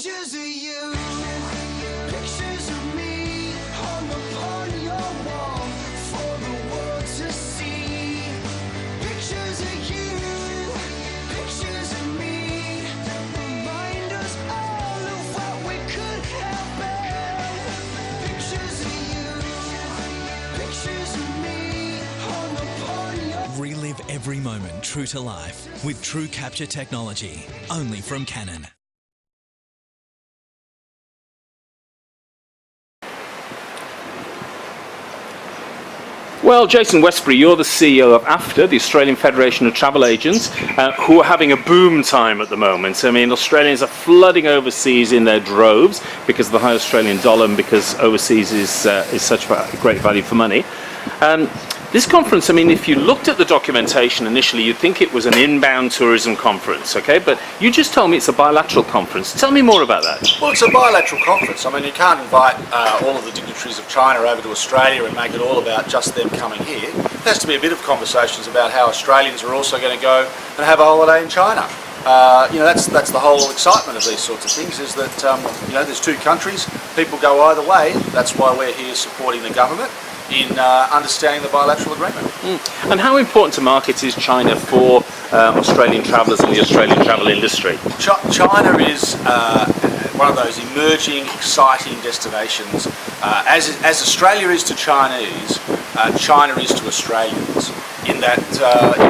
Pictures of you, pictures of me, hung upon your wall for the world to see. Pictures of you, pictures of me, remind us all of what we could have been. Pictures of you, pictures of me, hung upon your... Relive every moment true to life with True Capture technology, only from Canon. Well, Jayson Westbury, you're the CEO of AFTA, the Australian Federation of Travel Agents, who are having a boom time at the moment. I mean, Australians are flooding overseas in their droves because of the high Australian dollar and because overseas is such a great value for money. This conference, I mean, if you looked at the documentation initially, you'd think it was an inbound tourism conference, okay? But you just told me it's a bilateral conference. Tell me more about that. Well, it's a bilateral conference. I mean, you can't invite all of the dignitaries of China over to Australia and make it all about just them coming here. There has to be a bit of conversations about how Australians are also going to go and have a holiday in China. That's the whole excitement of these sorts of things, is that, there's two countries, people go either way. That's why we're here supporting the government in understanding the bilateral agreement. And how important to market is China for Australian travellers and the Australian travel industry? China is one of those emerging, exciting destinations. As Australia is to Chinese, China is to Australians, in that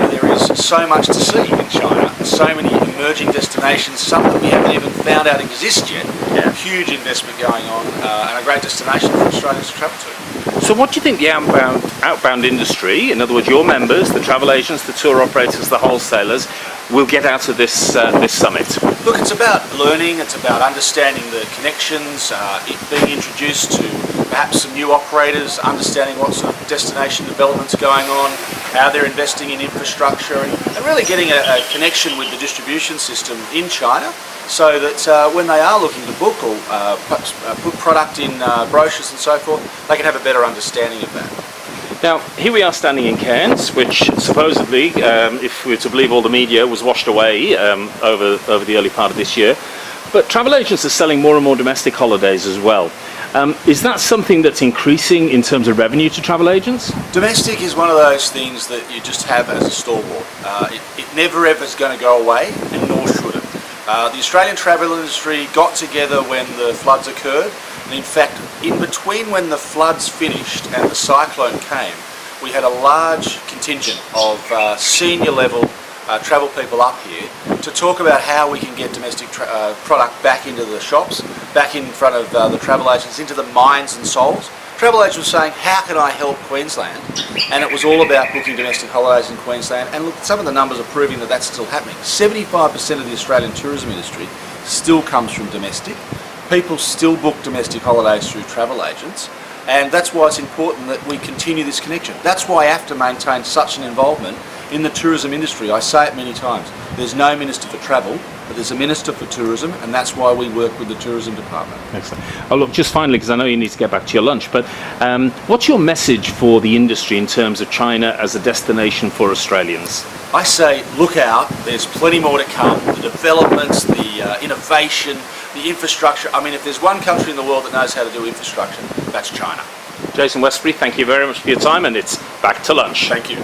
there is so much to see in China, so many emerging destinations, some that we haven't even found out exist yet. Yeah. Huge investment going on, and a great destination for Australians to travel to. So what do you think the outbound industry, in other words your members, the travel agents, the tour operators, the wholesalers, will get out of this summit? Look, it's about learning, it's about understanding the connections, being introduced to perhaps some new operators, understanding what sort of destination development's going on, how they're investing in infrastructure, and really getting a connection with the distribution system in China, so that when they are looking to book or put product in brochures and so forth, they can have a better understanding of that. Now, here we are standing in Cairns, which supposedly, if we were to believe all the media, was washed away over the early part of this year. But travel agents are selling more and more domestic holidays as well. Is that something that's increasing in terms of revenue to travel agents? Domestic is one of those things that you just have as a stalwart. It never ever is going to go away, and nor should it. The Australian travel industry got together when the floods occurred, and in fact, in between when the floods finished and the cyclone came, we had a large contingent of senior level travel people up here to talk about how we can get domestic product back into the shops, back in front of the travel agents, into the minds and souls. Travel agents were saying, how can I help Queensland? And it was all about booking domestic holidays in Queensland. And look, some of the numbers are proving that that's still happening. 75% of the Australian tourism industry still comes from domestic. People still book domestic holidays through travel agents. And that's why it's important that we continue this connection. That's why AFTA maintains such an involvement in the tourism industry. I say it many times. There's no Minister for Travel, but there's a Minister for Tourism, and that's why we work with the Tourism Department. Excellent. Oh, look, just finally, because I know you need to get back to your lunch, but what's your message for the industry in terms of China as a destination for Australians? I say, look out, there's plenty more to come. The developments, the innovation, the infrastructure. I mean, if there's one country in the world that knows how to do infrastructure, that's China. Jayson Westbury, thank you very much for your time, and it's back to lunch. Thank you.